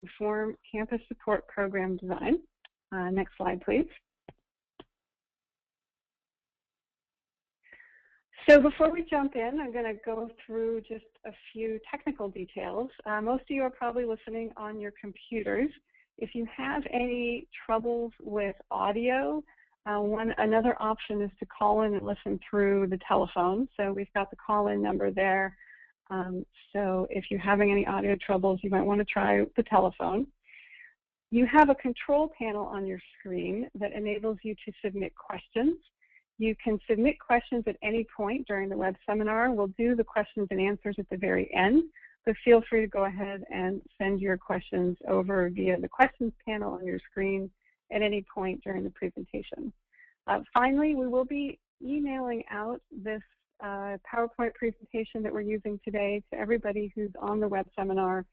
inform campus support program design. Next slide, please. So before we jump in, I'm going to go through just a few technical details. Most of you are probably listening on your computers. If you have any troubles with audio, another option is to call in and listen through the telephone. So we've got the call-in number there. So if you're having any audio troubles, you might want to try the telephone. You have a control panel on your screen that enables you to submit questions. You can submit questions at any point during the web seminar. We'll do the questions and answers at the very end, but feel free to go ahead and send your questions over via the questions panel on your screen at any point during the presentation. Finally, we will be emailing out this PowerPoint presentation that we're using today to everybody who's on the web seminar,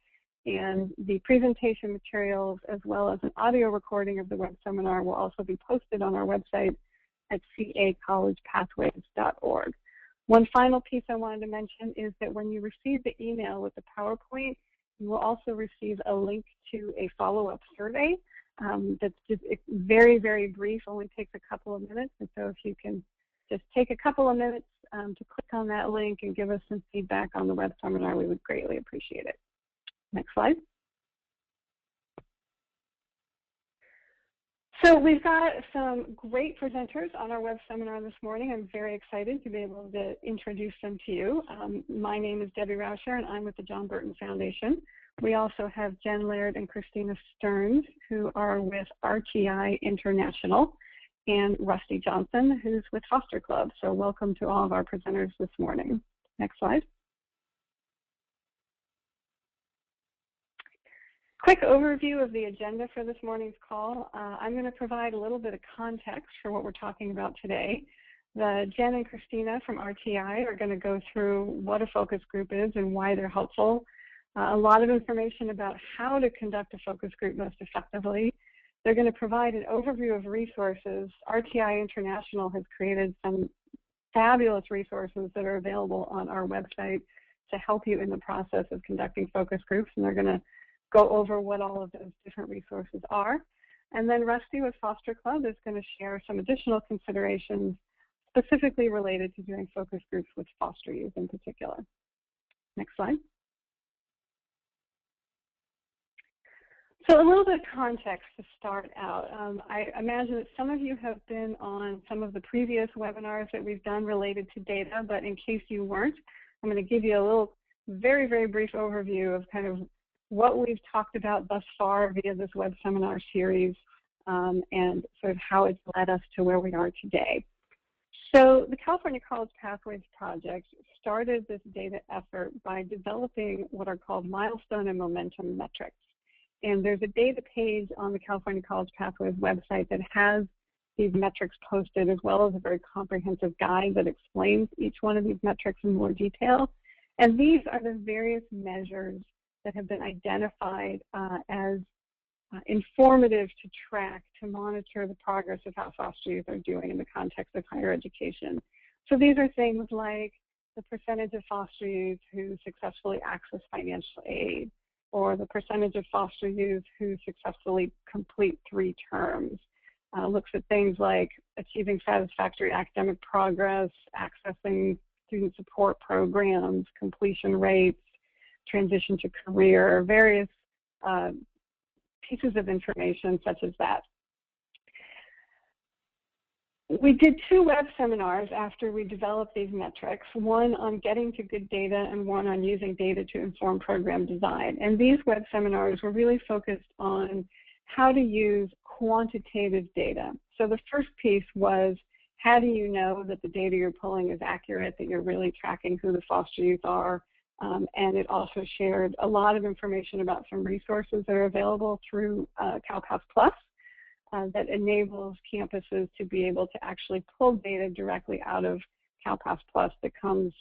and the presentation materials as well as an audio recording of the web seminar will also be posted on our website at cacollegepathways.org. One final piece I wanted to mention is that when you receive the email with the PowerPoint, you will also receive a link to a follow-up survey that's just very, very brief, only takes a couple of minutes. And so if you can just take a couple of minutes to click on that link and give us some feedback on the web seminar, we would greatly appreciate it. Next slide. So we've got some great presenters on our web seminar this morning. I'm very excited to be able to introduce them to you. My name is Debbie Rauscher, and I'm with the John Burton Foundation. We also have Jen Laird and Christina Stearns, who are with RTI International, and Rusty Johnson, who's with Foster Club. So welcome to all of our presenters this morning. Next slide. Quick overview of the agenda for this morning's call. I'm going to provide a little bit of context for what we're talking about today. Jen and Christina from RTI are going to go through what a focus group is and why they're helpful. A lot of information about how to conduct a focus group most effectively. They're going to provide an overview of resources. RTI International has created some fabulous resources that are available on our website to help you in the process of conducting focus groups, and they're going to go over what all of those different resources are. And then Rusty with Foster Club is going to share some additional considerations specifically related to doing focus groups with foster youth in particular. Next slide. So a little bit of context to start out. I imagine that some of you have been on some of the previous webinars that we've done related to data, but in case you weren't, I'm going to give you a little very, very brief overview of kind of what we've talked about thus far via this web seminar series and sort of how it's led us to where we are today. So the California College Pathways Project started this data effort by developing what are called milestone and momentum metrics. And there's a data page on the California College Pathways website that has these metrics posted, as well as a very comprehensive guide that explains each one of these metrics in more detail. And these are the various measures that have been identified as informative to track, to monitor the progress of how foster youth are doing in the context of higher education. So these are things like the percentage of foster youth who successfully access financial aid, or the percentage of foster youth who successfully complete 3 terms. Looks at things like achieving satisfactory academic progress, accessing student support programs, completion rates, transition to career, various pieces of information such as that. We did 2 web seminars after we developed these metrics, one on getting to good data and one on using data to inform program design. And these web seminars were really focused on how to use quantitative data. So the first piece was, how do you know that the data you're pulling is accurate, that you're really tracking who the foster youth are? And it also shared a lot of information about some resources that are available through CalPath Plus that enables campuses to be able to actually pull data directly out of CalPath Plus that comes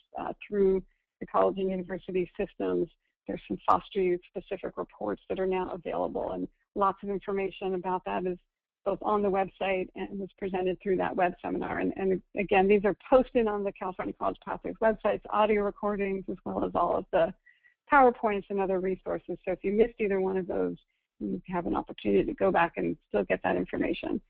through the college and university systems. There's some foster youth specific reports that are now available, and lots of information about that is both on the website and was presented through that web seminar. And again, these are posted on the California College Pathways websites, audio recordings, as well as all of the PowerPoints and other resources. So if you missed either one of those, you have an opportunity to go back and still get that information.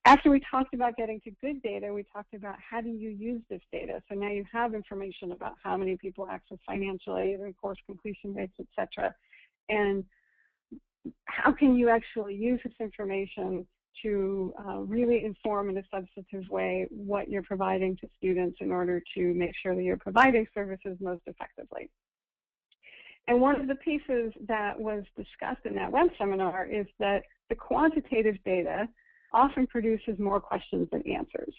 After we talked about getting to good data, we talked about how do you use this data. So now you have information about how many people access financial aid and course completion rates, etc. And how can you actually use this information to really inform in a substantive way what you're providing to students in order to make sure that you're providing services most effectively. And one of the pieces that was discussed in that web seminar is that the quantitative data often produces more questions than answers.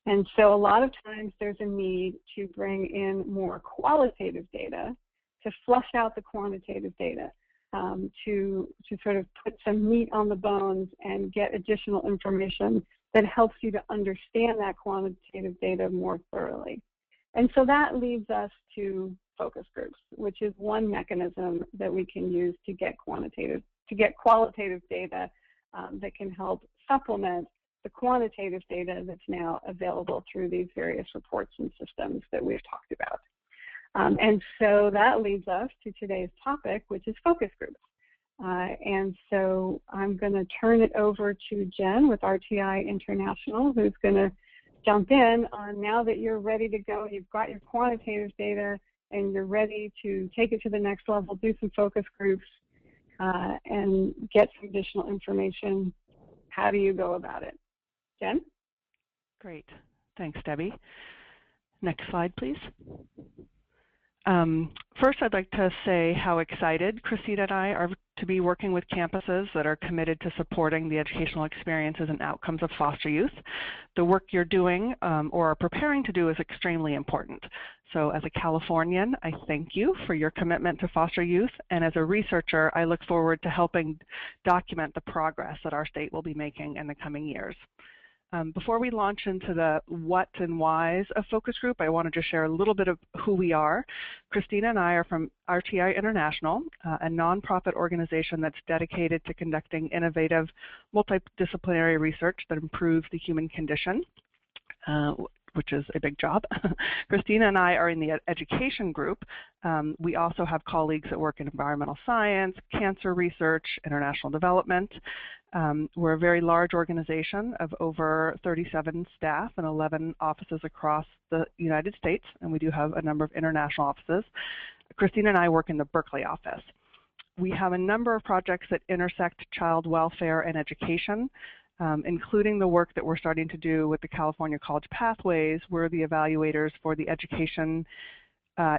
And so a lot of times there's a need to bring in more qualitative data to flush out the quantitative data, to sort of put some meat on the bones and get additional information that helps you to understand that quantitative data more thoroughly. And so that leads us to focus groups, which is one mechanism that we can use to get qualitative data that can help supplement the quantitative data that's now available through these various reports and systems that we've talked about. And so that leads us to today's topic, which is focus groups. And so I'm going to turn it over to Jen with RTI International, who's going to jump in on now that you're ready to go, you've got your quantitative data, and you're ready to take it to the next level, do some focus groups, and get some additional information. How do you go about it? Jen? Great. Thanks, Debbie. Next slide, please. First, I'd like to say how excited Christina and I are to be working with campuses that are committed to supporting the educational experiences and outcomes of foster youth. The work you're doing or are preparing to do is extremely important. So as a Californian, I thank you for your commitment to foster youth, and as a researcher, I look forward to helping document the progress that our state will be making in the coming years. Before we launch into the what and whys of focus group, I wanted to share a little bit of who we are. Christina and I are from RTI International, a nonprofit organization that's dedicated to conducting innovative, multidisciplinary research that improves the human condition, which is a big job. Christina and I are in the education group. We also have colleagues that work in environmental science, cancer research, international development. We're a very large organization of over 37 staff and 11 offices across the United States, and we do have a number of international offices. Christina and I work in the Berkeley office. We have a number of projects that intersect child welfare and education, including the work that we're starting to do with the California College Pathways. We're the evaluators for the Education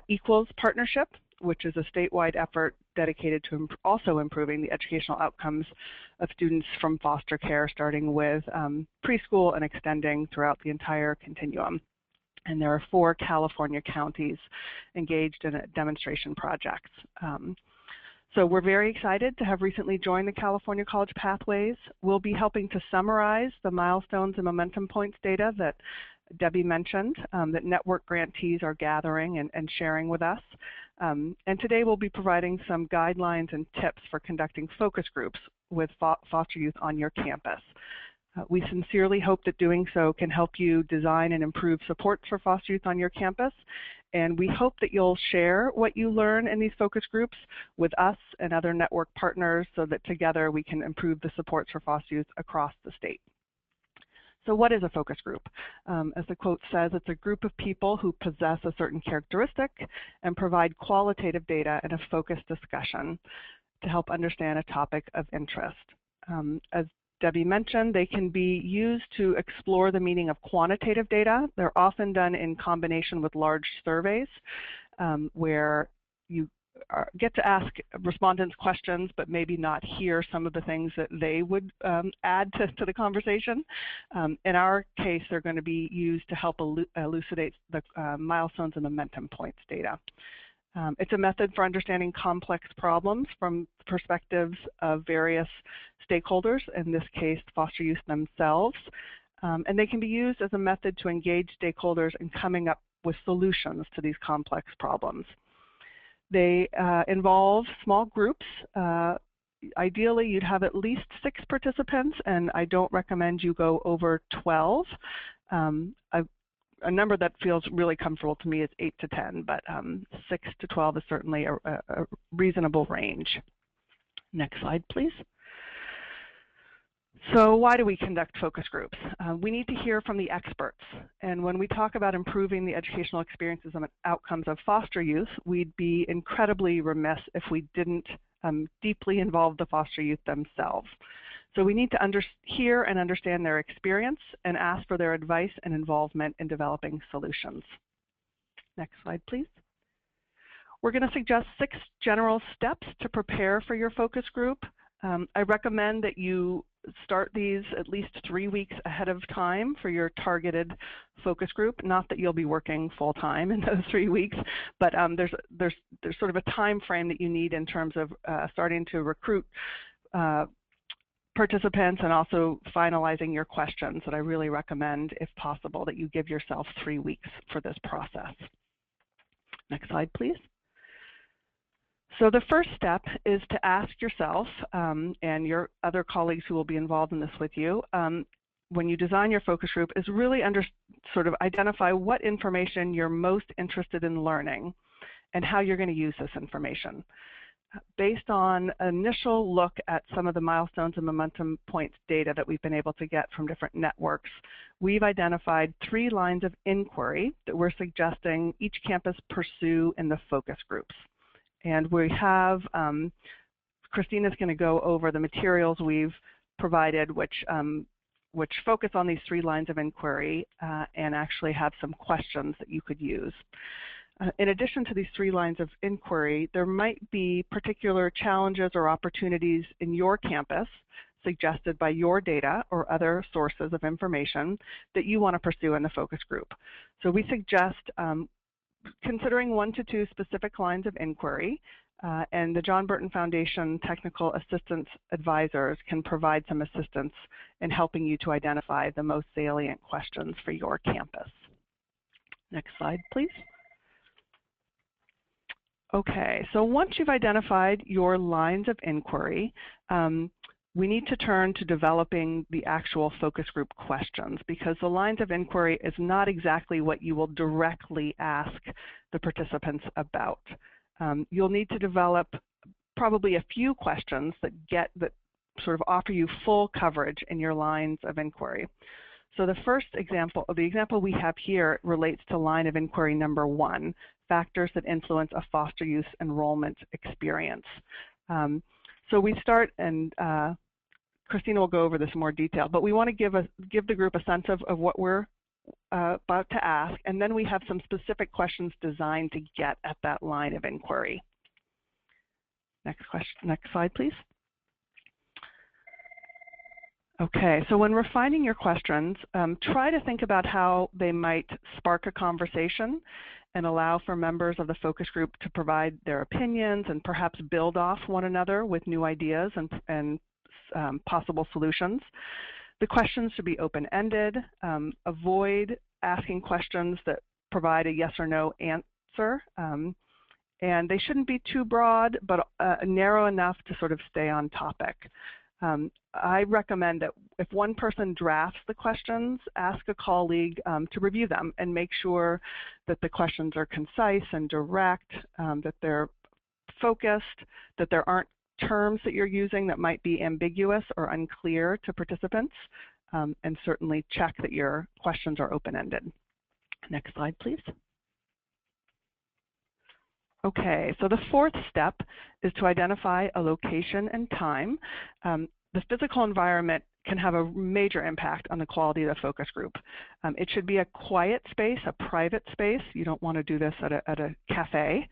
Equals Partnership, which is a statewide effort dedicated to also improving the educational outcomes of students from foster care, starting with preschool and extending throughout the entire continuum. And there are 4 California counties engaged in demonstration projects. So we're very excited to have recently joined the California College Pathways. We'll be helping to summarize the milestones and momentum points data that Debbie mentioned, that network grantees are gathering and sharing with us. And today we'll be providing some guidelines and tips for conducting focus groups with foster youth on your campus. We sincerely hope that doing so can help you design and improve supports for foster youth on your campus, and we hope that you'll share what you learn in these focus groups with us and other network partners so that together we can improve the supports for foster youth across the state. So what is a focus group? As the quote says, it's a group of people who possess a certain characteristic and provide qualitative data in a focused discussion to help understand a topic of interest. As Debbie mentioned, they can be used to explore the meaning of quantitative data. They're often done in combination with large surveys where you get to ask respondents questions, but maybe not hear some of the things that they would add to the conversation. In our case, they're going to be used to help elucidate the milestones and momentum points data. It's a method for understanding complex problems from perspectives of various stakeholders, in this case, foster youth themselves. And they can be used as a method to engage stakeholders in coming up with solutions to these complex problems. They involve small groups. Ideally, you'd have at least 6 participants, and I don't recommend you go over 12. A number that feels really comfortable to me is 8 to 10, but 6 to 12 is certainly a reasonable range. Next slide, please. So why do we conduct focus groups? We need to hear from the experts. And when we talk about improving the educational experiences and outcomes of foster youth, we'd be incredibly remiss if we didn't deeply involve the foster youth themselves. So we need to hear and understand their experience and ask for their advice and involvement in developing solutions. Next slide, please. We're going to suggest 6 general steps to prepare for your focus group. I recommend that you start these at least 3 weeks ahead of time for your targeted focus group. Not that you'll be working full-time in those 3 weeks, but there's sort of a time frame that you need in terms of starting to recruit participants and also finalizing your questions that I really recommend, if possible, that you give yourself 3 weeks for this process. Next slide, please. So the first step is to ask yourself and your other colleagues who will be involved in this with you, when you design your focus group, is really sort of identify what information you're most interested in learning and how you're going to use this information. Based on initial look at some of the milestones and momentum points data that we've been able to get from different networks, we've identified 3 lines of inquiry that we're suggesting each campus pursue in the focus groups. And we have, Christina's going to go over the materials we've provided, which focus on these 3 lines of inquiry and actually have some questions that you could use. In addition to these 3 lines of inquiry, there might be particular challenges or opportunities in your campus suggested by your data or other sources of information that you want to pursue in the focus group. So we suggest considering 1 to 2 specific lines of inquiry, and the John Burton Foundation Technical Assistance Advisors can provide some assistance in helping you to identify the most salient questions for your campus. Next slide, please. Okay, so once you've identified your lines of inquiry, we need to turn to developing the actual focus group questions, because the lines of inquiry is not exactly what you will directly ask the participants about. You'll need to develop probably a few questions that sort of offer you full coverage in your lines of inquiry. So the first example, the example we have here, relates to line of inquiry number 1, factors that influence a foster youth enrollment experience. So we start, and Christina will go over this in more detail, but we want to give the group a sense of what we're about to ask, and then we have some specific questions designed to get at that line of inquiry. Next slide, please. Okay, so when refining your questions, try to think about how they might spark a conversation and allow for members of the focus group to provide their opinions and perhaps build off one another with new ideas and possible solutions. The questions should be open-ended. Avoid asking questions that provide a yes or no answer. And they shouldn't be too broad, but narrow enough to sort of stay on topic. I recommend that if one person drafts the questions, ask a colleague to review them and make sure that the questions are concise and direct, that they're focused, that there aren't terms that you're using that might be ambiguous or unclear to participants, and certainly check that your questions are open-ended. Next slide, please. Okay, so the 4th step is to identify a location and time. The physical environment can have a major impact on the quality of the focus group. It should be a quiet space, a private space. You don't want to do this at a cafe.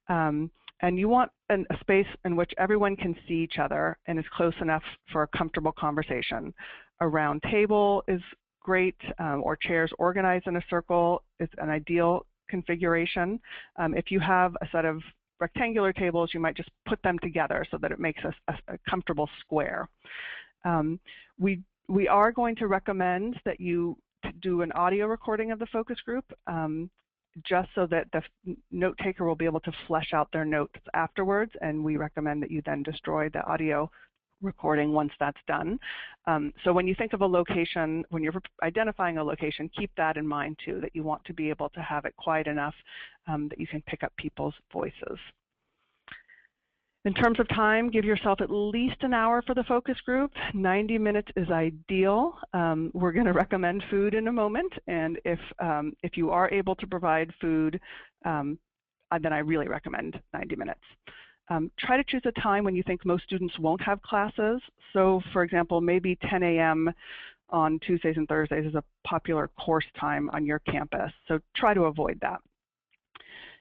And you want a space in which everyone can see each other and is close enough for a comfortable conversation. A round table is great, or chairs organized in a circle is an ideal configuration. If you have a set of rectangular tables, you might just put them together so that it makes a comfortable square. We are going to recommend that you do an audio recording of the focus group, just so that the note taker will be able to flesh out their notes afterwards, and we recommend that you then destroy the audio recording once that's done. So when you think of a location, when you're identifying a location, keep that in mind too, that you want to be able to have it quiet enough that you can pick up people's voices. In terms of time, give yourself at least an hour for the focus group. 90 minutes is ideal. We're going to recommend food in a moment, and if you are able to provide food, then I really recommend 90 minutes. Try to choose a time when you think most students won't have classes. So, for example, maybe 10 a.m. on Tuesdays and Thursdays is a popular course time on your campus, so try to avoid that.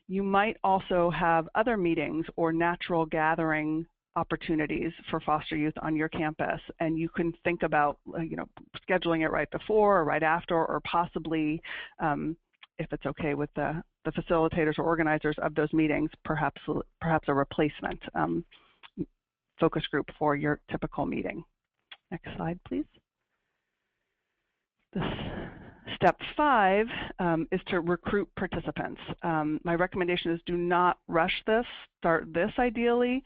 You might also have other meetings or natural gathering opportunities for foster youth on your campus, and you can think about scheduling it right before or right after, or possibly, if it's okay with the facilitators or organizers of those meetings, perhaps a replacement focus group for your typical meeting. Next slide, please. Step 5 is to recruit participants. My recommendation is do not rush this. Start this ideally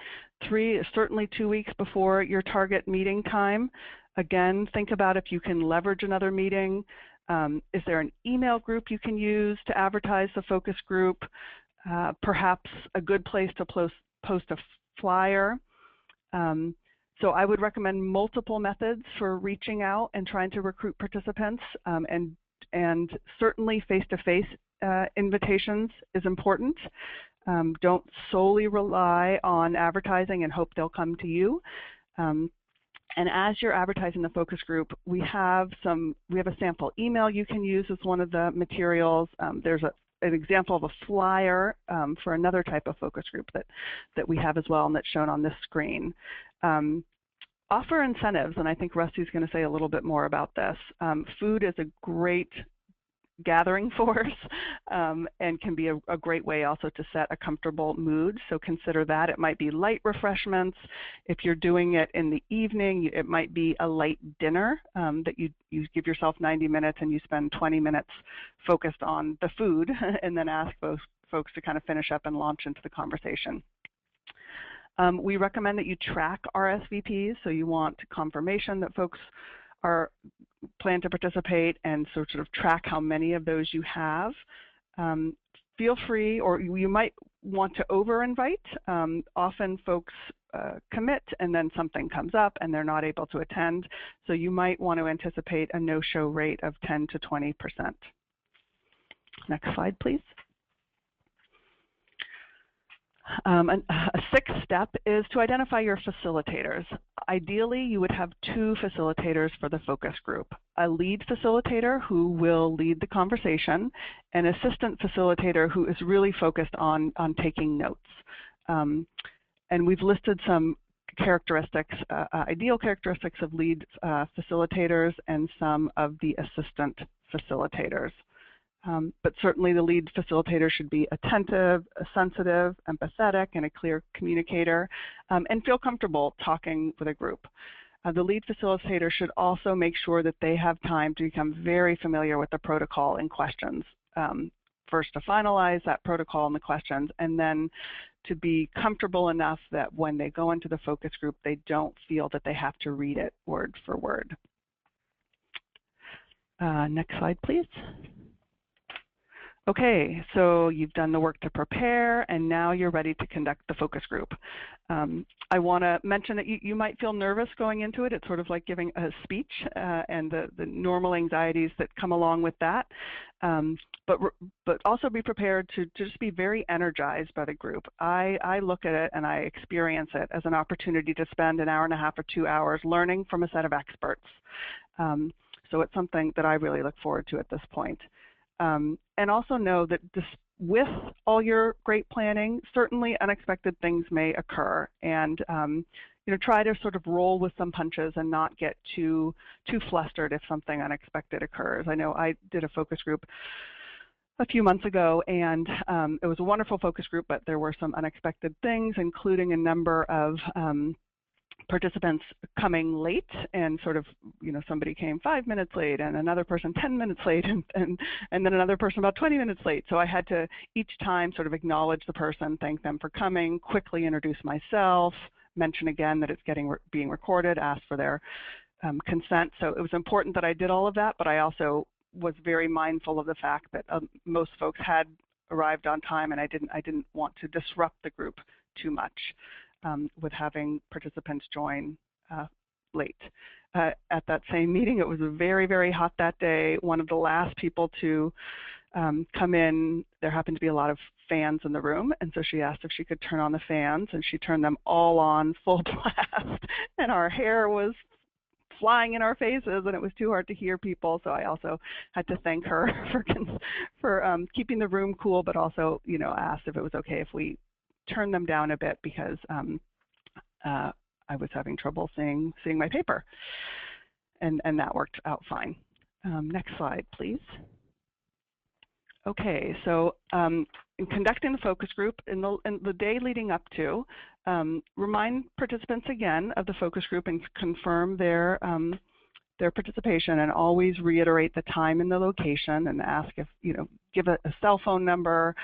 certainly 2 weeks before your target meeting time. Again, think about if you can leverage another meeting. Is there an email group you can use to advertise the focus group? Perhaps a good place to post a flyer. So I would recommend multiple methods for reaching out and trying to recruit participants, and certainly face-to-face invitations is important. Don't solely rely on advertising and hope they'll come to you. And as you're advertising the focus group, we have a sample email you can use as one of the materials. There's an example of a flyer for another type of focus group that we have as well, and that's shown on this screen. Offer incentives, and I think Rusty's going to say a little bit more about this. Food is a great gathering force and can be a great way also to set a comfortable mood, so consider that. It might be light refreshments. If you're doing it in the evening, it might be a light dinner that you give yourself 90 minutes and you spend 20 minutes focused on the food and then ask those folks to kind of finish up and launch into the conversation. We recommend that you track RSVPs, so you want confirmation that folks plan to participate, and so sort of track how many of those you have. Feel free, or you might want to over-invite. Often folks commit and then something comes up and they're not able to attend, so you might want to anticipate a no-show rate of 10 to 20%. Next slide, please. A sixth step is to identify your facilitators. Ideally, you would have 2 facilitators for the focus group: a lead facilitator who will lead the conversation, an assistant facilitator who is really focused on taking notes. And we've listed some characteristics, ideal characteristics of lead facilitators and some of the assistant facilitators. But certainly the lead facilitator should be attentive, sensitive, empathetic, and a clear communicator, and feel comfortable talking with a group. The lead facilitator should also make sure that they have time to become very familiar with the protocol and questions. First to finalize that protocol and the questions, and then to be comfortable enough that when they go into the focus group, they don't feel that they have to read it word for word. Next slide, please. Okay, so you've done the work to prepare, and now you're ready to conduct the focus group. I want to mention that you might feel nervous going into it. It's sort of like giving a speech and the normal anxieties that come along with that. But also be prepared to just be very energized by the group. I look at it and I experience it as an opportunity to spend an hour and a half or 2 hours learning from a set of experts. So it's something that I really look forward to at this point. And also know that with all your great planning, certainly unexpected things may occur, and try to sort of roll with some punches and not get too flustered if something unexpected occurs. I know I did a focus group a few months ago, and it was a wonderful focus group, but there were some unexpected things, including a number of participants coming late, and sort of, somebody came 5 minutes late and another person 10 minutes late, and then another person about 20 minutes late. So I had to each time sort of acknowledge the person, thank them for coming, quickly introduce myself, mention again that it's being recorded, ask for their consent. So it was important that I did all of that, but I also was very mindful of the fact that most folks had arrived on time, and I didn't want to disrupt the group too much. with having participants join late. At that same meeting, it was very, very hot that day. One of the last people to come in, there happened to be a lot of fans in the room, and so she asked if she could turn on the fans, and she turned them all on full blast, and our hair was flying in our faces, and it was too hard to hear people. So I also had to thank her for keeping the room cool, but also, you know, asked if it was okay if we turned them down a bit because I was having trouble seeing my paper, and that worked out fine. Next slide, please. Okay, so in conducting the focus group in the day leading up to, remind participants again of the focus group and confirm their participation, and always reiterate the time and the location, and ask if, you know, give a cell phone number,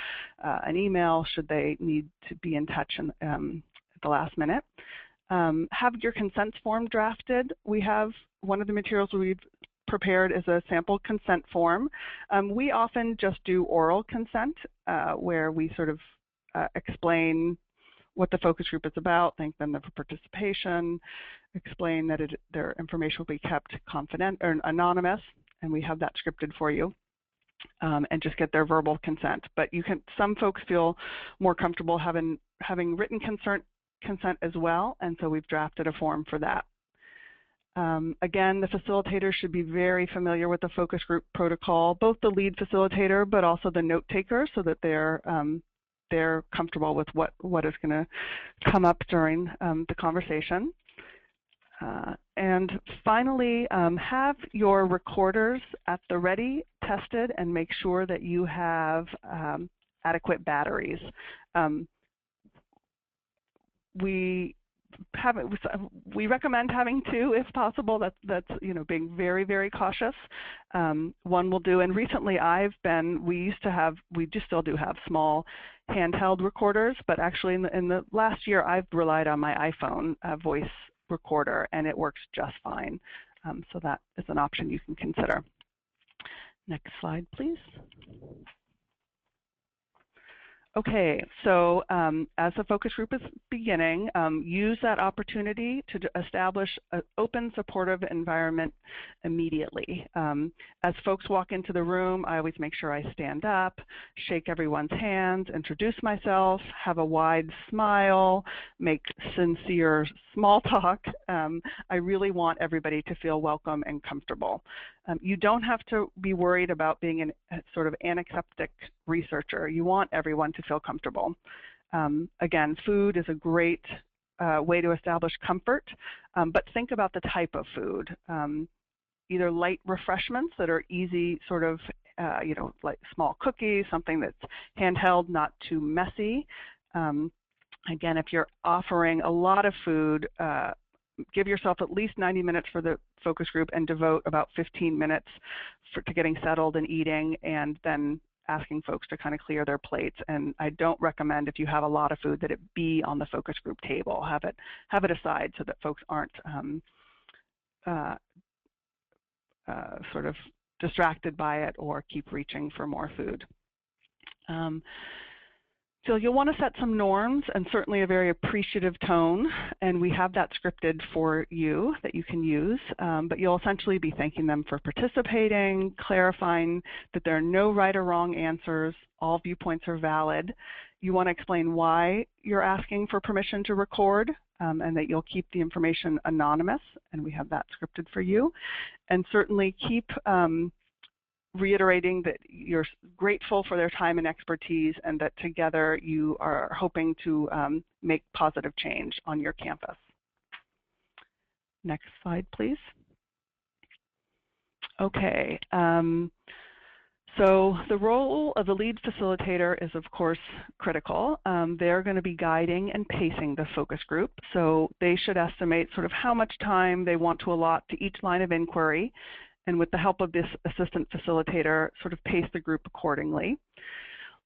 an email should they need to be in touch at the last minute. Have your consent form drafted. We have one of the materials we've prepared is a sample consent form. We often just do oral consent, where we sort of explain what the focus group is about, thank them for participation, explain that their information will be kept confidential or anonymous, and we have that scripted for you, and just get their verbal consent. But some folks feel more comfortable having written consent as well, and so we've drafted a form for that. Again, the facilitator should be very familiar with the focus group protocol, both the lead facilitator but also the note taker, so that they're comfortable with what is going to come up during the conversation. And finally, have your recorders at the ready, tested, and make sure that you have adequate batteries. We recommend having two if possible. That's you know, being very, very cautious. One will do, and recently we just still do have small handheld recorders, but actually in the last year I've relied on my iPhone voice recorder, and it works just fine. So that is an option you can consider. Next slide, please. Okay, so as the focus group is beginning, use that opportunity to establish an open, supportive environment immediately. As folks walk into the room, I always make sure I stand up, shake everyone's hands, introduce myself, have a wide smile, make sincere small talk. I really want everybody to feel welcome and comfortable. You don't have to be worried about being a sort of antiseptic researcher. You want everyone to feel comfortable. Again, food is a great way to establish comfort, but think about the type of food. Either light refreshments that are easy, sort of, you know, like small cookies, something that's handheld, not too messy. Again, if you're offering a lot of food, give yourself at least 90 minutes for the focus group and devote about 15 minutes to getting settled and eating, and then asking folks to kind of clear their plates. And I don't recommend, if you have a lot of food, that it be on the focus group table. Have it aside so that folks aren't sort of distracted by it or keep reaching for more food. So you'll want to set some norms, and certainly a very appreciative tone, and we have that scripted for you that you can use, but you'll essentially be thanking them for participating, clarifying that there are no right or wrong answers, all viewpoints are valid. You want to explain why you're asking for permission to record, and that you'll keep the information anonymous, and we have that scripted for you. And certainly keep reiterating that you're grateful for their time and expertise, and that together you are hoping to make positive change on your campus. Next slide, please. Okay, so the role of the lead facilitator is, of course, critical. They're going to be guiding and pacing the focus group, so they should estimate sort of how much time they want to allot to each line of inquiry, and with the help of this assistant facilitator, sort of pace the group accordingly.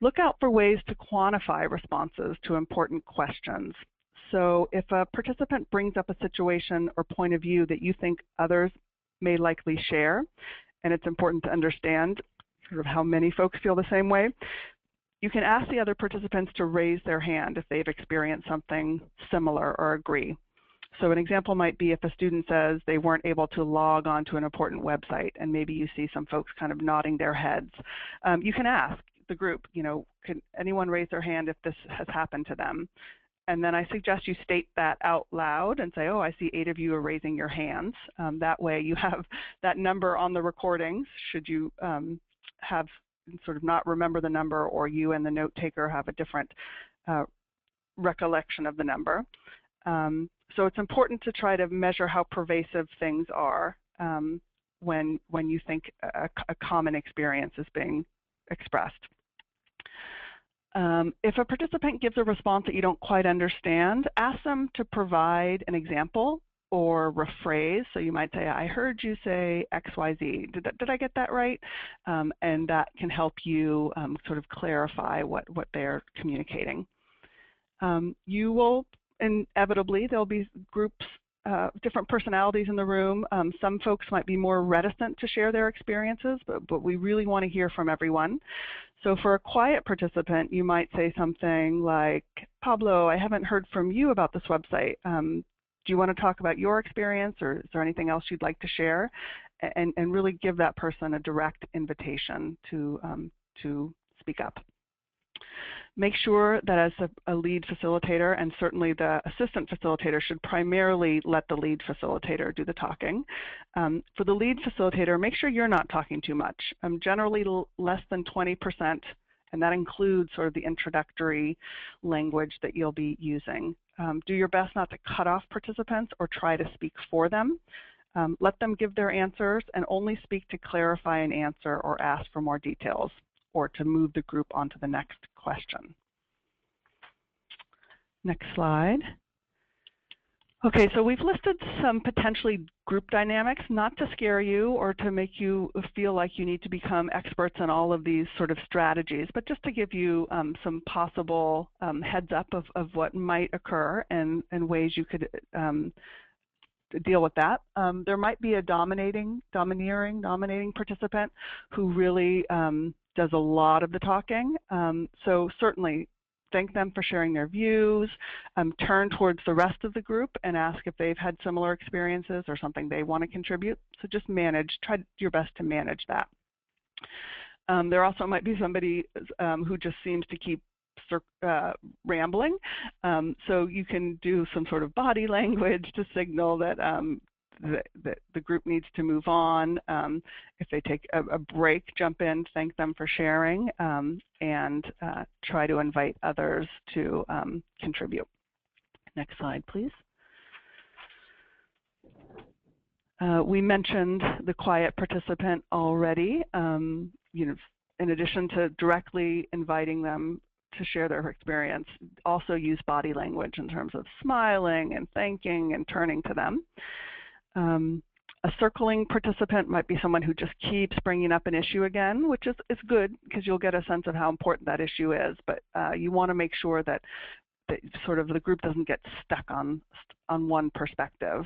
Look out for ways to quantify responses to important questions. So if a participant brings up a situation or point of view that you think others may likely share, and it's important to understand sort of how many folks feel the same way, You can ask the other participants to raise their hand if they've experienced something similar or agree. So an example might be if a student says they weren't able to log on to an important website, and maybe you see some folks kind of nodding their heads. You can ask the group, can anyone raise their hand if this has happened to them? And then I suggest you state that out loud and say, oh, I see 8 of you are raising your hands. That way you have that number on the recordings should you have sort of not remember the number, or you and the note taker have a different recollection of the number. So it's important to try to measure how pervasive things are when you think a common experience is being expressed. If a participant gives a response that you don't quite understand, ask them to provide an example or rephrase. So you might say, I heard you say XYZ. Did I get that right? And that can help you sort of clarify what they're communicating. You will inevitably, there'll be groups, different personalities in the room. Some folks might be more reticent to share their experiences, but we really want to hear from everyone. So for a quiet participant, you might say something like, Pablo, I haven't heard from you about this website. Do you want to talk about your experience, or is there anything else you'd like to share? And really give that person a direct invitation to speak up. Make sure that as a lead facilitator, and certainly the assistant facilitator should primarily let the lead facilitator do the talking. For the lead facilitator, make sure you're not talking too much. Generally less than 20%, and that includes sort of the introductory language that you'll be using. Do your best not to cut off participants or try to speak for them. Let them give their answers and only speak to clarify an answer or ask for more details, or to move the group on to the next question. Next slide. Okay, so we've listed some potentially group dynamics, not to scare you or to make you feel like you need to become experts in all of these sort of strategies, but just to give you some possible heads up of what might occur and ways you could deal with that. There might be a dominating participant who really does a lot of the talking. So certainly thank them for sharing their views, turn towards the rest of the group and ask if they've had similar experiences or something they want to contribute. So just try your best to manage that. There also might be somebody who just seems to keep rambling. So you can do some sort of body language to signal that the group needs to move on. If they take a break, jump in, thank them for sharing, and try to invite others to contribute. Next slide, please. We mentioned the quiet participant already. In addition to directly inviting them to share their experience, also use body language in terms of smiling and thanking and turning to them. A circling participant might be someone who just keeps bringing up an issue again, which is good because you'll get a sense of how important that issue is, but you want to make sure that sort of the group doesn't get stuck on one perspective.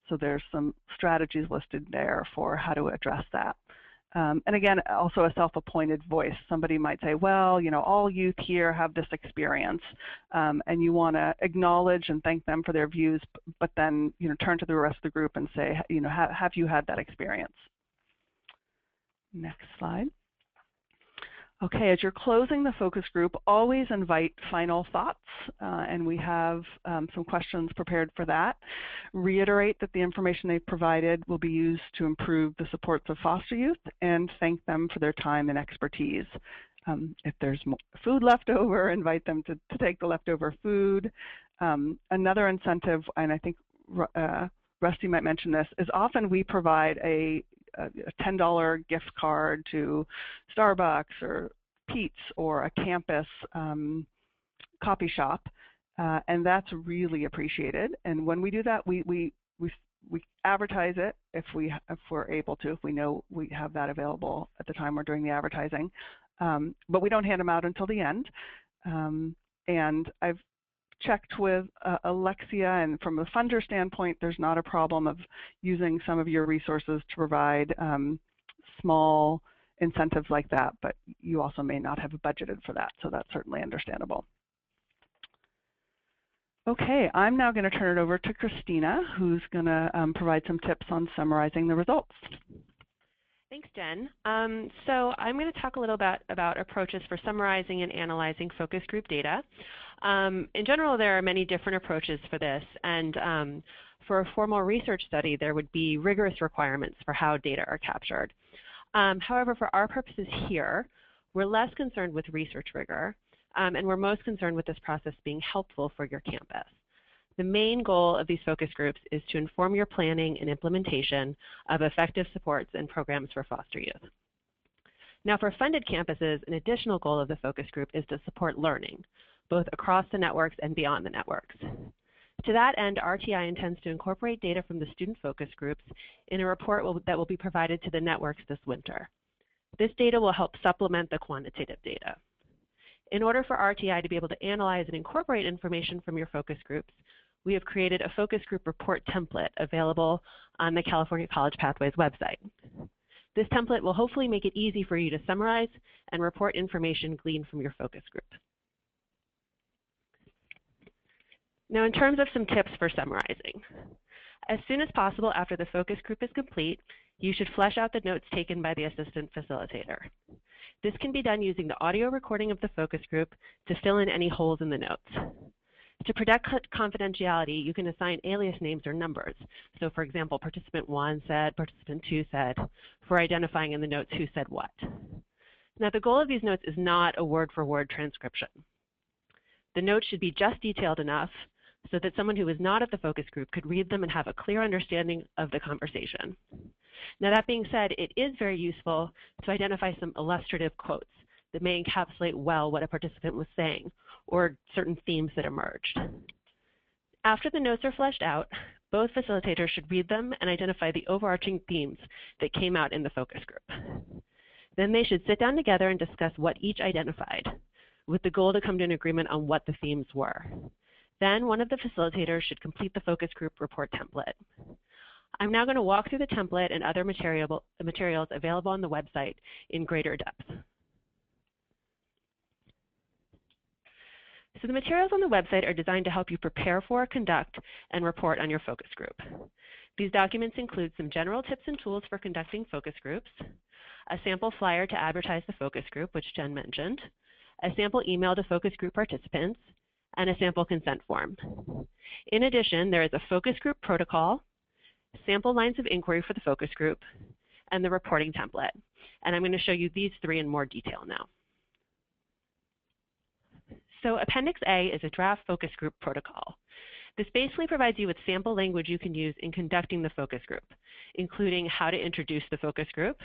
So there's some strategies listed there for how to address that. And again, also a self-appointed voice. Somebody might say, well, all youth here have this experience, and you want to acknowledge and thank them for their views, but then, turn to the rest of the group and say, have you had that experience? Next slide. Okay, as you're closing the focus group, always invite final thoughts, and we have some questions prepared for that. Reiterate that the information they've provided will be used to improve the supports of foster youth, and thank them for their time and expertise. If there's more food left over, invite them to take the leftover food. Another incentive, and I think Rusty might mention this, is often we provide a $10 gift card to Starbucks or Pete's or a campus coffee shop, and that's really appreciated. And when we do that, we advertise it if we're able to, if we know we have that available at the time we're doing the advertising, but we don't hand them out until the end. And I've checked with Alexia, and from a funder standpoint, there's not a problem of using some of your resources to provide small incentives like that, but you also may not have budgeted for that, so that's certainly understandable. Okay, I'm now going to turn it over to Christina, who's going to provide some tips on summarizing the results. Thanks, Jen. So I'm going to talk a little bit about approaches for summarizing and analyzing focus group data. In general, there are many different approaches for this, and for a formal research study, there would be rigorous requirements for how data are captured. However, for our purposes here, we're less concerned with research rigor, and we're most concerned with this process being helpful for your campus. The main goal of these focus groups is to inform your planning and implementation of effective supports and programs for foster youth. Now, for funded campuses, an additional goal of the focus group is to support learning, both across the networks and beyond the networks. To that end, RTI intends to incorporate data from the student focus groups in a report that will be provided to the networks this winter. This data will help supplement the quantitative data. In order for RTI to be able to analyze and incorporate information from your focus groups, we have created a focus group report template available on the California College Pathways website. This template will hopefully make it easy for you to summarize and report information gleaned from your focus group. Now, in terms of some tips for summarizing, as soon as possible after the focus group is complete, you should flesh out the notes taken by the assistant facilitator. This can be done using the audio recording of the focus group to fill in any holes in the notes. To protect confidentiality, you can assign alias names or numbers. So for example, participant 1 said, participant 2 said, for identifying in the notes who said what. Now, the goal of these notes is not a word-for-word transcription. The notes should be just detailed enough so that someone who is not at the focus group could read them and have a clear understanding of the conversation. Now, that being said, it is very useful to identify some illustrative quotes that may encapsulate well what a participant was saying or certain themes that emerged. After the notes are fleshed out, both facilitators should read them and identify the overarching themes that came out in the focus group. Then they should sit down together and discuss what each identified, with the goal to come to an agreement on what the themes were. Then one of the facilitators should complete the focus group report template. I'm now going to walk through the template and other materials available on the website in greater depth. So the materials on the website are designed to help you prepare for, conduct, and report on your focus group. These documents include some general tips and tools for conducting focus groups, a sample flyer to advertise the focus group, which Jen mentioned, a sample email to focus group participants, and a sample consent form. In addition, there is a focus group protocol, sample lines of inquiry for the focus group, and the reporting template. And I'm going to show you these three in more detail now. So Appendix A is a draft focus group protocol. This basically provides you with sample language you can use in conducting the focus group, including how to introduce the focus group,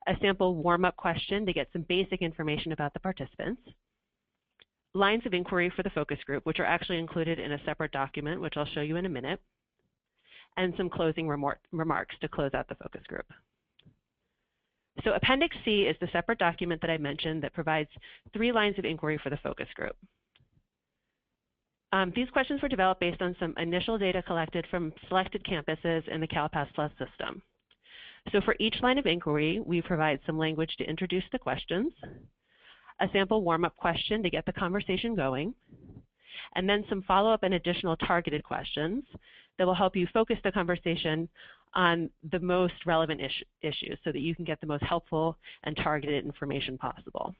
a sample warm-up question to get some basic information about the participants, lines of inquiry for the focus group, which are actually included in a separate document, which I'll show you in a minute, and some closing remarks to close out the focus group. So Appendix C is the separate document that I mentioned that provides 3 lines of inquiry for the focus group. These questions were developed based on some initial data collected from selected campuses in the CalPass Plus system. So for each line of inquiry, we provide some language to introduce the questions, a sample warm-up question to get the conversation going, and then some follow-up and additional targeted questions that will help you focus the conversation on the most relevant issues so that you can get the most helpful and targeted information possible.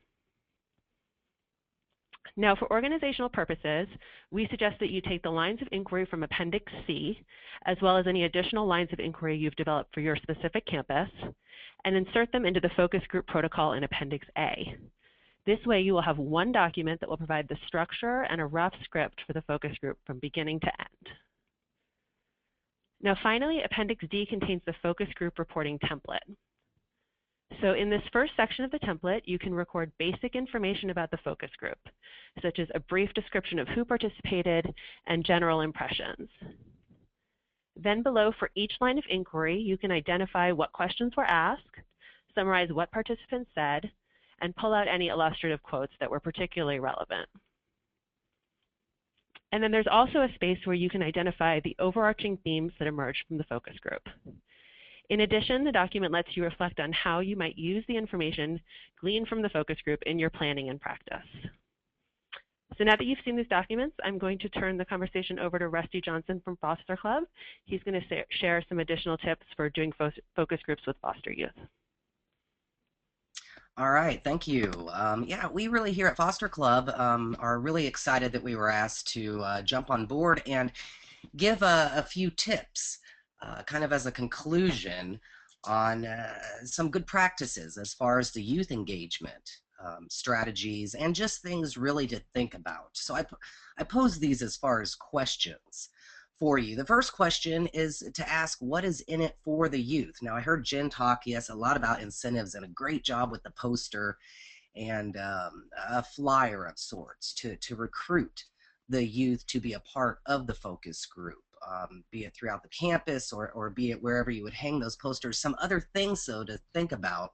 Now, for organizational purposes, we suggest that you take the lines of inquiry from Appendix C, as well as any additional lines of inquiry you've developed for your specific campus, and insert them into the focus group protocol in Appendix A. This way, you will have one document that will provide the structure and a rough script for the focus group from beginning to end. Now, finally, Appendix D contains the focus group reporting template. So in this first section of the template, you can record basic information about the focus group, such as a brief description of who participated and general impressions. Then below, for each line of inquiry, you can identify what questions were asked, summarize what participants said, and pull out any illustrative quotes that were particularly relevant. And then there's also a space where you can identify the overarching themes that emerged from the focus group. In addition, the document lets you reflect on how you might use the information gleaned from the focus group in your planning and practice. So now that you've seen these documents, I'm going to turn the conversation over to Rusty Johnson from Foster Club. He's going to share some additional tips for doing focus groups with foster youth. All right, thank you. Yeah, we really here at Foster Club are really excited that we were asked to jump on board and give a few tips kind of as a conclusion on some good practices as far as the youth engagement strategies and just things really to think about. So I pose these as far as questions for you. The first question is to ask, what is in it for the youth? Now, I heard Jen talk, yes, a lot about incentives and a great job with the poster and a flyer of sorts to recruit the youth to be a part of the focus group, be it throughout the campus or be it wherever you would hang those posters. Some other things, though, to think about.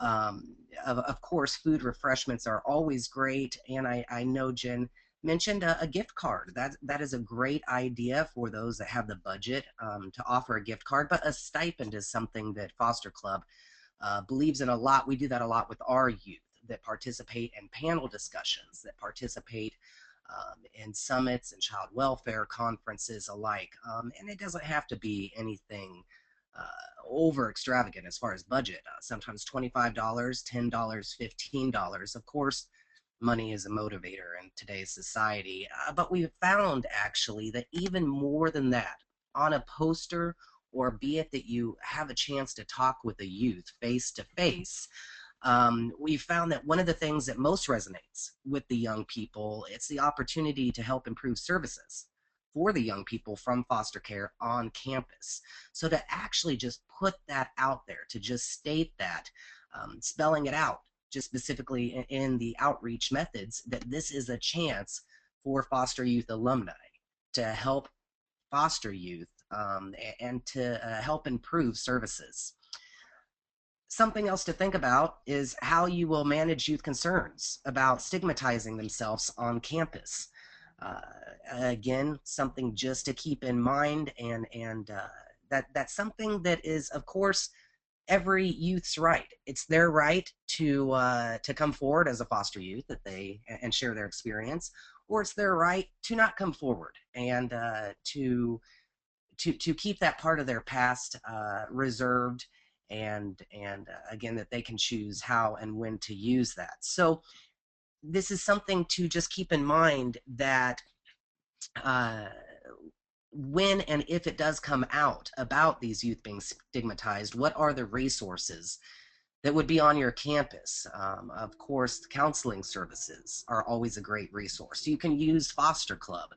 Of course, food refreshments are always great, and I know Jen mentioned a gift card. That is a great idea for those that have the budget to offer a gift card, but a stipend is something that Foster Club believes in a lot. We do that a lot with our youth that participate in panel discussions, that participate in summits and child welfare conferences alike. And it doesn't have to be anything over extravagant as far as budget. Sometimes $25, $10, $15. Of course, money is a motivator in today's society, but we've found actually that even more than that, on a poster, or be it that you have a chance to talk with the youth face to face, we found that one of the things that most resonates with the young people, it's the opportunity to help improve services for the young people from foster care on campus. So to actually just put that out there, to just state that, spelling it out, just specifically in the outreach methods, that this is a chance for foster youth alumni to help foster youth and to help improve services. Something else to think about is how you will manage youth concerns about stigmatizing themselves on campus. Again, something just to keep in mind, and that's something that is, of course, every youth's right. It's their right to come forward as a foster youth and share their experience, or it's their right to not come forward and to keep that part of their past reserved, and again, that they can choose how and when to use that. So this is something to just keep in mind, that when and if it does come out about these youth being stigmatized, what are the resources that would be on your campus? Of course, counseling services are always a great resource. You can use Foster Club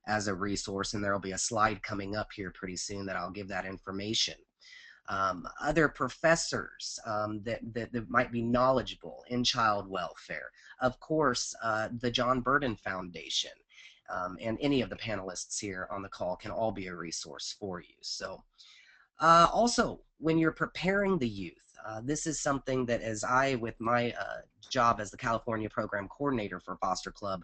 as a resource, and there will be a slide coming up here pretty soon that I'll give that information. Other professors that might be knowledgeable in child welfare. Of course, the John Burden Foundation, and any of the panelists here on the call can all be a resource for you. So also, when you're preparing the youth, this is something that, as I, with my job as the California Program Coordinator for Foster Club,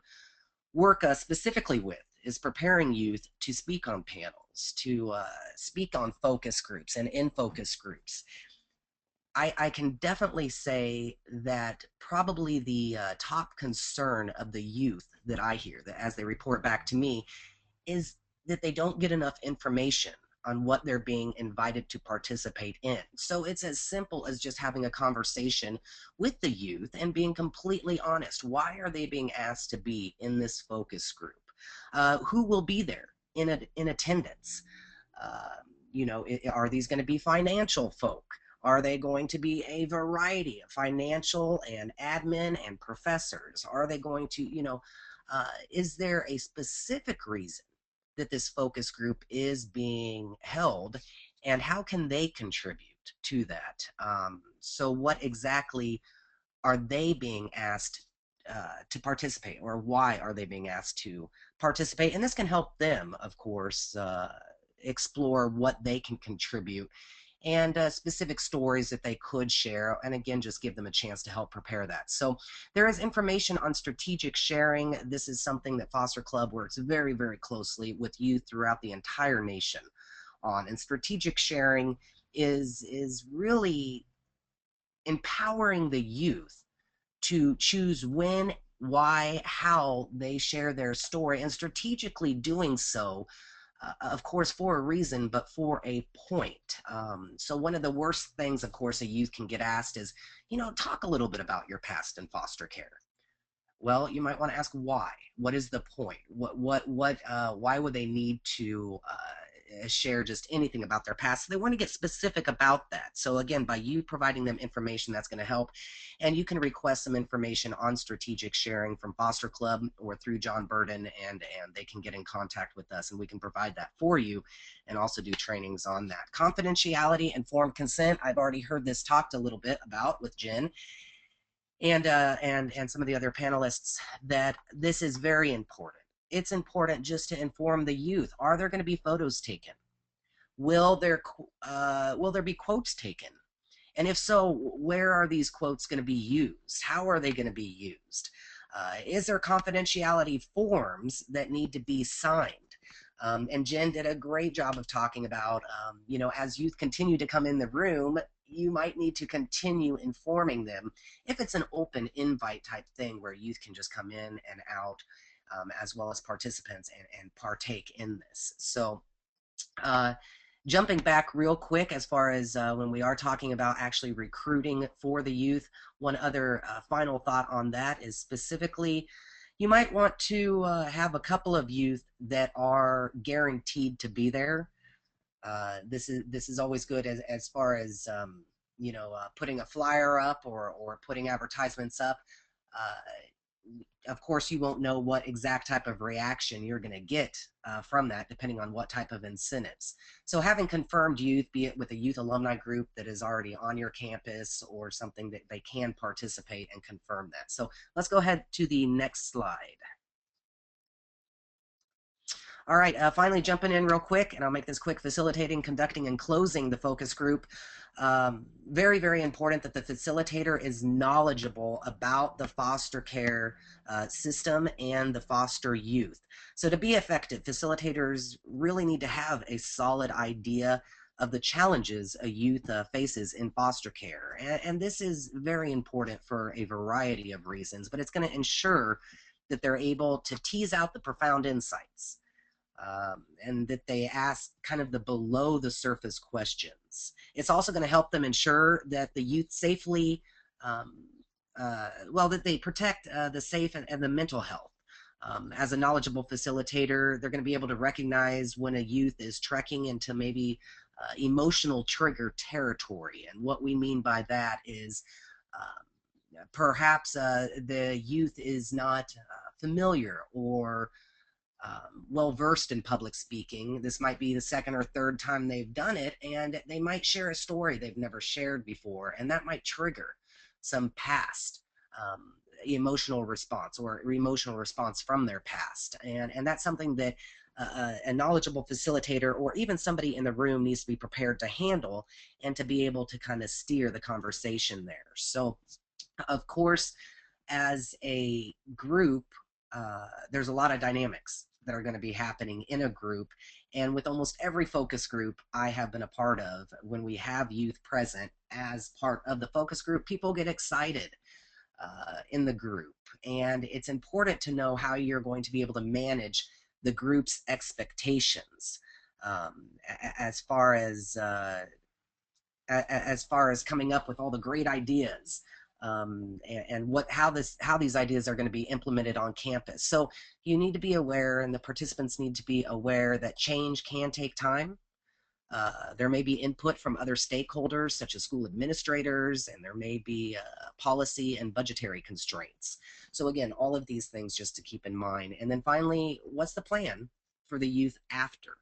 work specifically with, is preparing youth to speak on panels, to speak on focus groups and in focus groups. I can definitely say that probably the top concern of the youth that I hear, that as they report back to me, is that they don't get enough information on what they're being invited to participate in. So it's as simple as just having a conversation with the youth and being completely honest. Why are they being asked to be in this focus group? Who will be there in attendance? You know, are these going to be financial folk? Are they going to be a variety of financial and admin and professors? Are they going to, you know, is there a specific reason that this focus group is being held, and how can they contribute to that? So what exactly are they being asked to participate, or why are they being asked to participate? And this can help them, of course, explore what they can contribute and specific stories that they could share, and again, just give them a chance to help prepare that. So there is information on strategic sharing. This is something that Foster Club works very, very closely with youth throughout the entire nation on. And strategic sharing is really empowering the youth to choose when, why, how they share their story, and strategically doing so, of course, for a reason, but for a point. So one of the worst things, of course, a youth can get asked is, talk a little bit about your past in foster care. Well, you might want to ask why. What is the point? Why would they need to share just anything about their past? So they want to get specific about that. So again, by you providing them information, that's going to help. And you can request some information on strategic sharing from Foster Club or through John Burden, and they can get in contact with us, and we can provide that for you, and also do trainings on that. Confidentiality, informed consent. I've already heard this talked a little bit about with Jen and some of the other panelists, that this is very important. It's important just to inform the youth. Are there going to be photos taken? Will there be quotes taken? And if so, where are these quotes going to be used? How are they going to be used? Is there confidentiality forms that need to be signed? And Jen did a great job of talking about, as youth continue to come in the room, you might need to continue informing them if it's an open invite type thing where youth can just come in and out, as well as participants, and partake in this. So jumping back real quick, as far as when we are talking about actually recruiting for the youth, one other final thought on that is specifically, you might want to have a couple of youth that are guaranteed to be there. This is always good as far as putting a flyer up or putting advertisements up. Of course, you won't know what exact type of reaction you're going to get from that, depending on what type of incentives. So having confirmed youth, be it with a youth alumni group that is already on your campus or something that they can participate, and confirm that. So let's go ahead to the next slide. All right, finally jumping in real quick, and I'll make this quick: facilitating, conducting, and closing the focus group. Very, very important that the facilitator is knowledgeable about the foster care system and the foster youth. So to be effective, facilitators really need to have a solid idea of the challenges a youth faces in foster care. And this is very important for a variety of reasons, but it's going to ensure that they're able to tease out the profound insights. And that they ask kind of the below the surface questions. It's also going to help them ensure that the youth safely, that they protect the safe and the mental health. As a knowledgeable facilitator, they're going to be able to recognize when a youth is trekking into maybe emotional trigger territory. And what we mean by that is perhaps the youth is not familiar or well-versed in public speaking. This might be the second or third time they've done it, and they might share a story they've never shared before, and that might trigger some past emotional response from their past. And that's something that a knowledgeable facilitator or even somebody in the room needs to be prepared to handle, and to be able to kind of steer the conversation there. So, of course, as a group, there's a lot of dynamics that are going to be happening in a group. And with almost every focus group I have been a part of, when we have youth present as part of the focus group, people get excited in the group. And it's important to know how you're going to be able to manage the group's expectations as far as coming up with all the great ideas. And how these ideas are going to be implemented on campus. So you need to be aware, and the participants need to be aware, that change can take time. There may be input from other stakeholders, such as school administrators, and there may be policy and budgetary constraints. So again, all of these things just to keep in mind. And then finally, what's the plan for the youth after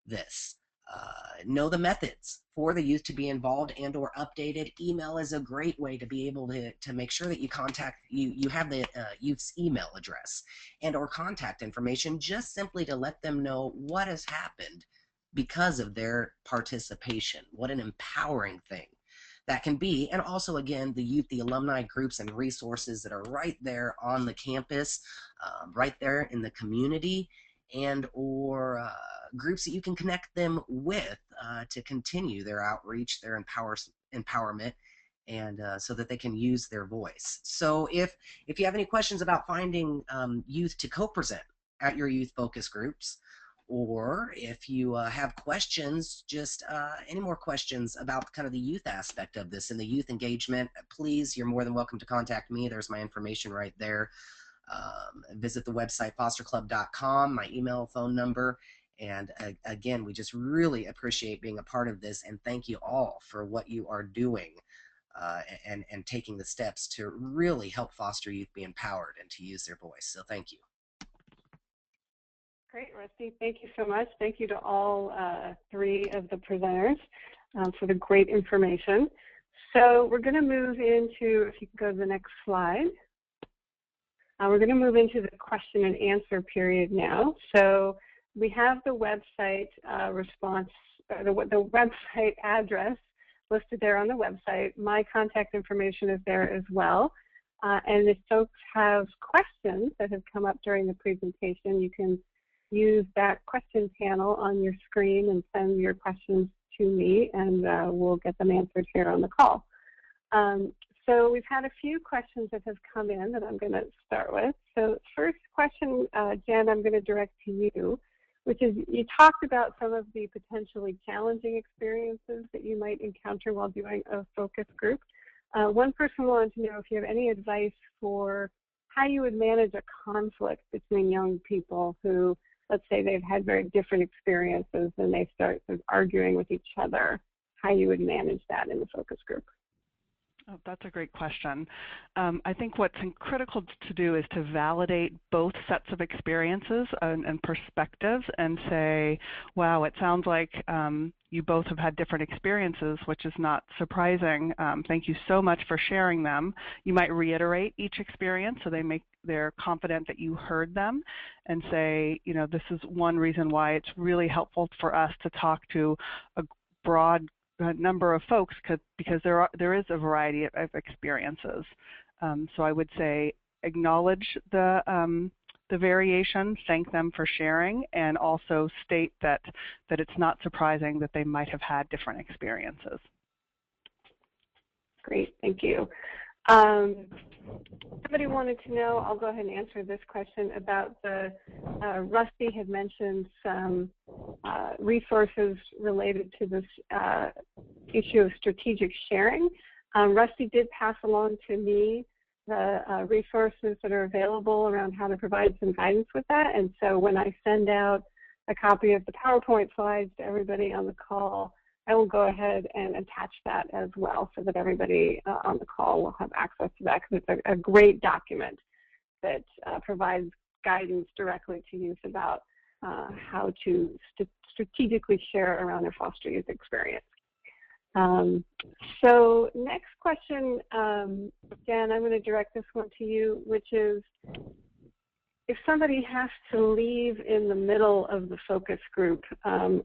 this? Know the methods for the youth to be involved and or updated. Email is a great way to be able to make sure that you have the youth's email address and or contact information, just simply to let them know what has happened because of their participation. What an empowering thing that can be. And also, again, the alumni groups and resources that are right there on the campus, right there in the community, and or groups that you can connect them with to continue their outreach, their empowerment, and so that they can use their voice. So if you have any questions about finding youth to co-present at your youth focus groups, or if you have questions, just any more questions about kind of the youth aspect of this and the youth engagement, please, you're more than welcome to contact me. There's my information right there. Visit the website fosterclub.com, my email, phone number. And again, we just really appreciate being a part of this, and thank you all for what you are doing and taking the steps to really help foster youth be empowered and to use their voice. So thank you. Great, Rusty. Thank you so much. Thank you to all three of the presenters for the great information. So we're going to move into, if you can go to the next slide, we're going to move into the question and answer period now. So we have the website response, the website address listed there on the website. My contact information is there as well. And if folks have questions that have come up during the presentation, you can use that question panel on your screen and send your questions to me, and we'll get them answered here on the call. So we've had a few questions that have come in that I'm going to start with. So first question, Jen, I'm going to direct to you, which is, you talked about some of the potentially challenging experiences that you might encounter while doing a focus group. One person wanted to know if you have any advice for how you would manage a conflict between young people who, let's say they've had very different experiences and they start sort of arguing with each other, how you would manage that in the focus group. Oh, that's a great question. I think what's critical to do is to validate both sets of experiences and perspectives and say, wow, it sounds like you both have had different experiences, which is not surprising. Thank you so much for sharing them. You might reiterate each experience so they're confident that you heard them, and say, you know, this is one reason why it's really helpful for us to talk to a broad number of folks, because there is a variety of experiences. So I would say acknowledge the variation, thank them for sharing, and also state that it's not surprising that they might have had different experiences. Great, thank you. Somebody wanted to know, I'll go ahead and answer this question about Rusty had mentioned some resources related to this issue of strategic sharing. Rusty did pass along to me the resources that are available around how to provide some guidance with that. And so when I send out a copy of the PowerPoint slides to everybody on the call, I will go ahead and attach that as well so that everybody on the call will have access to that, because it's a great document that provides guidance directly to youth about how to strategically share around their foster youth experience. So next question, Jen, I'm going to direct this one to you, which is, if somebody has to leave in the middle of the focus group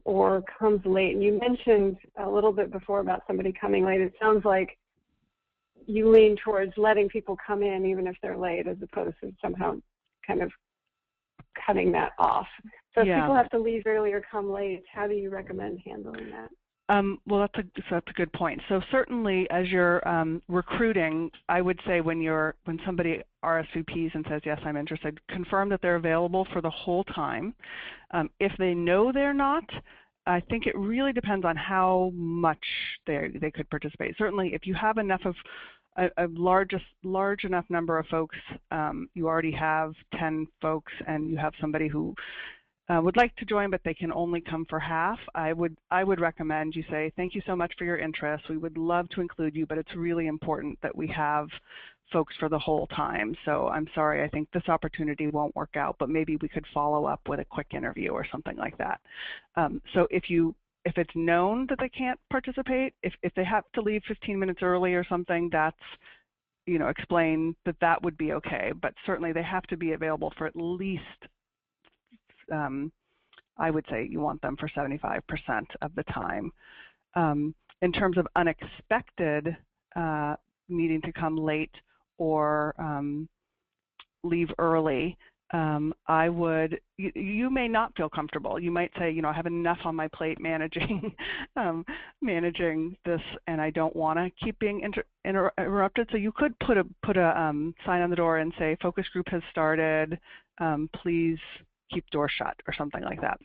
or comes late, and you mentioned a little bit before about somebody coming late, it sounds like you lean towards letting people come in even if they're late, as opposed to somehow kind of cutting that off. So if people have to leave early or come late, how do you recommend handling that? Well, that's a good point. So certainly, as you're recruiting, I would say when somebody RSVPs and says, yes, I'm interested, confirm that they're available for the whole time. If they know they're not, I think it really depends on how much they could participate. Certainly, if you have enough of a large enough number of folks, you already have 10 folks, and you have somebody who would like to join, but they can only come for half, I would recommend you say, thank you so much for your interest. We would love to include you, but it's really important that we have folks for the whole time. So I'm sorry, I think this opportunity won't work out, but maybe we could follow up with a quick interview or something like that. So if it's known that they can't participate, if they have to leave 15 minutes early or something, that's, explain that would be okay. But certainly they have to be available for at least, I would say you want them for 75% of the time. In terms of unexpected needing to come late or leave early, you may not feel comfortable. You might say, I have enough on my plate managing managing this, and I don't want to keep being interrupted. So you could put a sign on the door and say, focus group has started, please keep door shut, or something like that,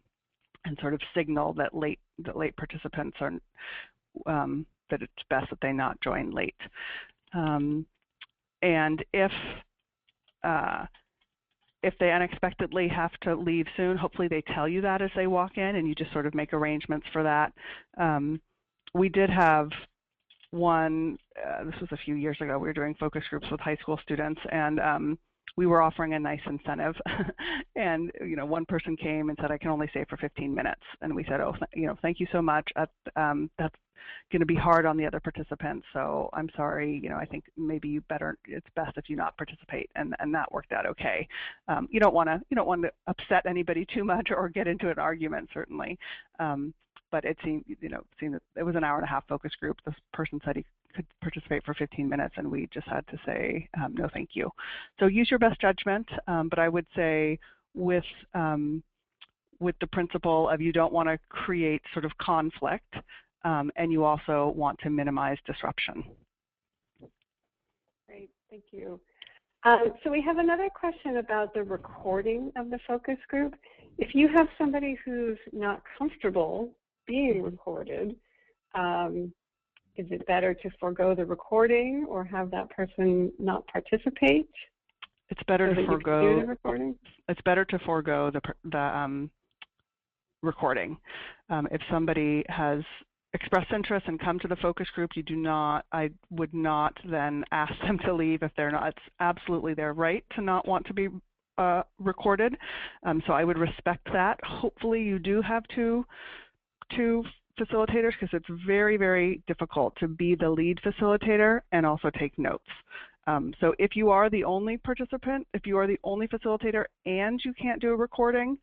and sort of signal that late participants are that it's best that they not join late. And if they unexpectedly have to leave soon, hopefully they tell you that as they walk in, and you just sort of make arrangements for that. We did have one, this was a few years ago, we were doing focus groups with high school students, and we were offering a nice incentive. And one person came and said, I can only stay for 15 minutes. And we said, oh, thank you so much. That's going to be hard on the other participants, so I'm sorry. I think maybe it's best if you not participate, and that worked out okay. You don't want to upset anybody too much or get into an argument, certainly. But it seemed that it was an hour-and-a-half focus group. This person said he could participate for 15 minutes, and we just had to say no, thank you. So use your best judgment, but I would say with the principle of you don't want to create sort of conflict. And you also want to minimize disruption. Great, thank you. So we have another question about the recording of the focus group. If you have somebody who's not comfortable being recorded, is it better to forego the recording or have that person not participate? It's better to forego the recording. It's better to forego the recording. If somebody has express interest and come to the focus group, I would not then ask them to leave if they're not. It's absolutely their right to not want to be recorded. So I would respect that. Hopefully you do have two facilitators, because it's very, very difficult to be the lead facilitator and also take notes. So if you are the only participant, if you are the only facilitator and you can't do a recording,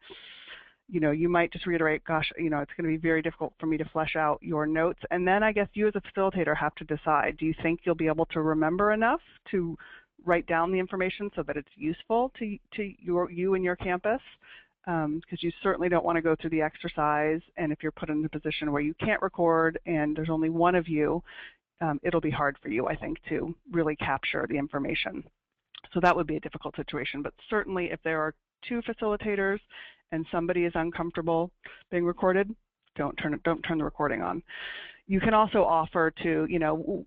you might just reiterate, gosh, it's going to be very difficult for me to flesh out your notes. And then I guess you as a facilitator have to decide, do you think you'll be able to remember enough to write down the information so that it's useful to you and your campus? Because you certainly don't want to go through the exercise, and if you're put in a position where you can't record and there's only one of you, it'll be hard for you, I think, to really capture the information. So that would be a difficult situation. But certainly if there are two facilitators and somebody is uncomfortable being recorded, don't turn the recording on. You can also offer to,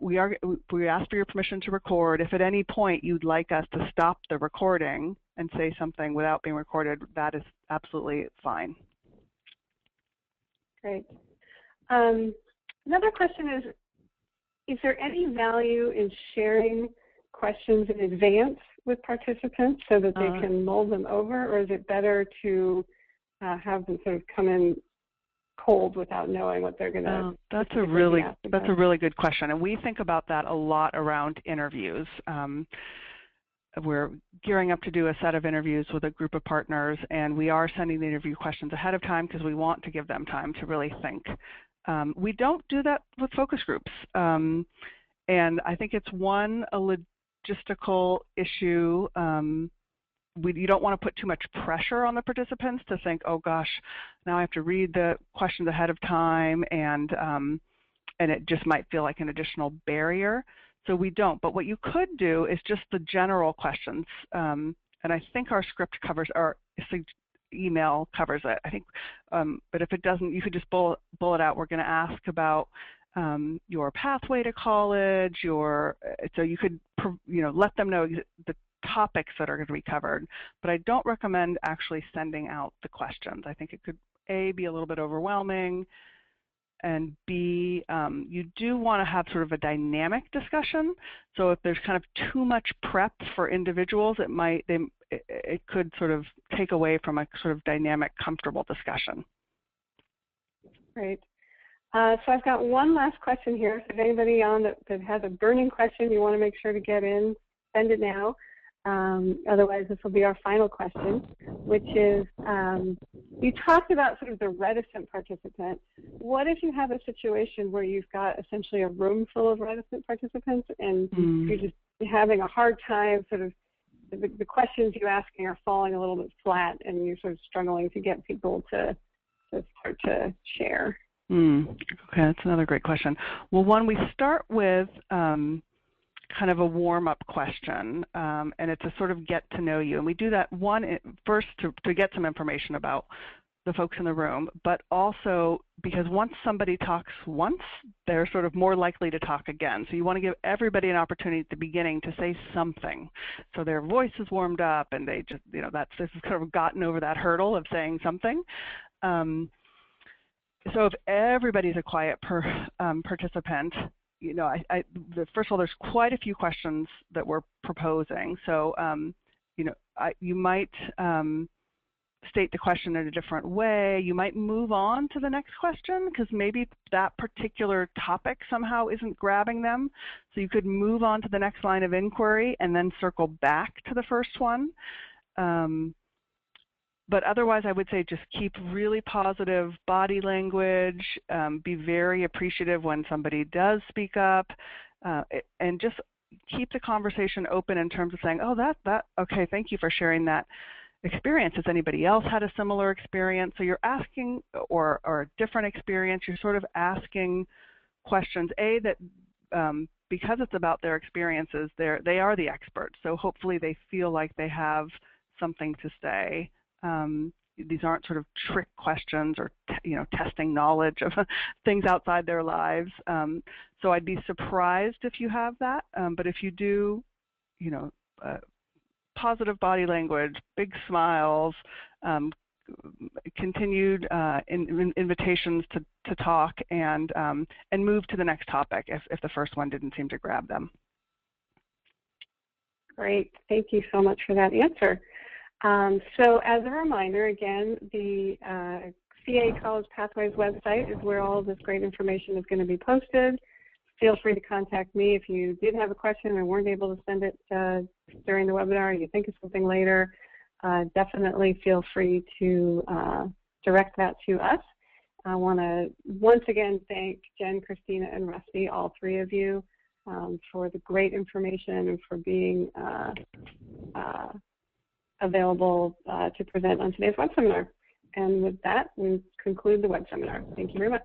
we ask for your permission to record. If at any point you'd like us to stop the recording and say something without being recorded, that is absolutely fine. Great. Another question is there any value in sharing questions in advance with participants so that they can mull them over, or is it better to have them sort of come in cold without knowing what they're going to? That's a really good question, and we think about that a lot around interviews. We're gearing up to do a set of interviews with a group of partners, and we are sending the interview questions ahead of time because we want to give them time to really think. We don't do that with focus groups, and I think it's a logistical issue. You don't want to put too much pressure on the participants to think, oh gosh, now I have to read the questions ahead of time, and it just might feel like an additional barrier. So we don't. But what you could do is just the general questions, and I think our script covers, our email covers it, I think. But if it doesn't, you could just bullet out. We're going to ask about your pathway to college. So you could let them know the topics that are going to be covered, but I don't recommend actually sending out the questions. I think it could A, be a little bit overwhelming, and B, you do want to have sort of a dynamic discussion. So if there's kind of too much prep for individuals, it could sort of take away from a sort of dynamic, comfortable discussion. Great. So I've got one last question here. So if anybody on that has a burning question you want to make sure to get in, send it now. Otherwise, this will be our final question, which is, you talked about sort of the reticent participant. What if you have a situation where you've got essentially a room full of reticent participants and you're just having a hard time sort of the questions you're asking are falling a little bit flat, and you're sort of struggling to get people to start to share? Okay, that's another great question. Well, one, we start with kind of a warm-up question, and it's a sort of get to know you. And we do that first to get some information about the folks in the room, but also because once somebody talks once, they're sort of more likely to talk again. So you want to give everybody an opportunity at the beginning to say something. So their voice is warmed up and they just, this has kind of gotten over that hurdle of saying something. So if everybody's a quiet participant, first of all, there's quite a few questions that we're proposing. So, you might state the question in a different way. You might move on to the next question because maybe that particular topic somehow isn't grabbing them. So you could move on to the next line of inquiry and then circle back to the first one. But otherwise, I would say just keep really positive body language, be very appreciative when somebody does speak up, and just keep the conversation open in terms of saying, oh, okay, thank you for sharing that experience. Has anybody else had a similar experience? So you're asking, or a different experience, you're sort of asking questions, that because it's about their experiences, they are the experts. So hopefully they feel like they have something to say. These aren't sort of trick questions or testing knowledge of things outside their lives. So I'd be surprised if you have that. But if you do, positive body language, big smiles, continued invitations to talk, and move to the next topic if the first one didn't seem to grab them. Great. Thank you so much for that answer. So as a reminder, again, the CA College Pathways website is where all of this great information is going to be posted. Feel free to contact me if you did have a question and weren't able to send it during the webinar, and you think of something later. Definitely feel free to direct that to us. I want to once again thank Jen, Christina, and Rusty, all three of you, for the great information and for being available to present on today's web seminar. And with that, we conclude the web seminar. Thank you very much.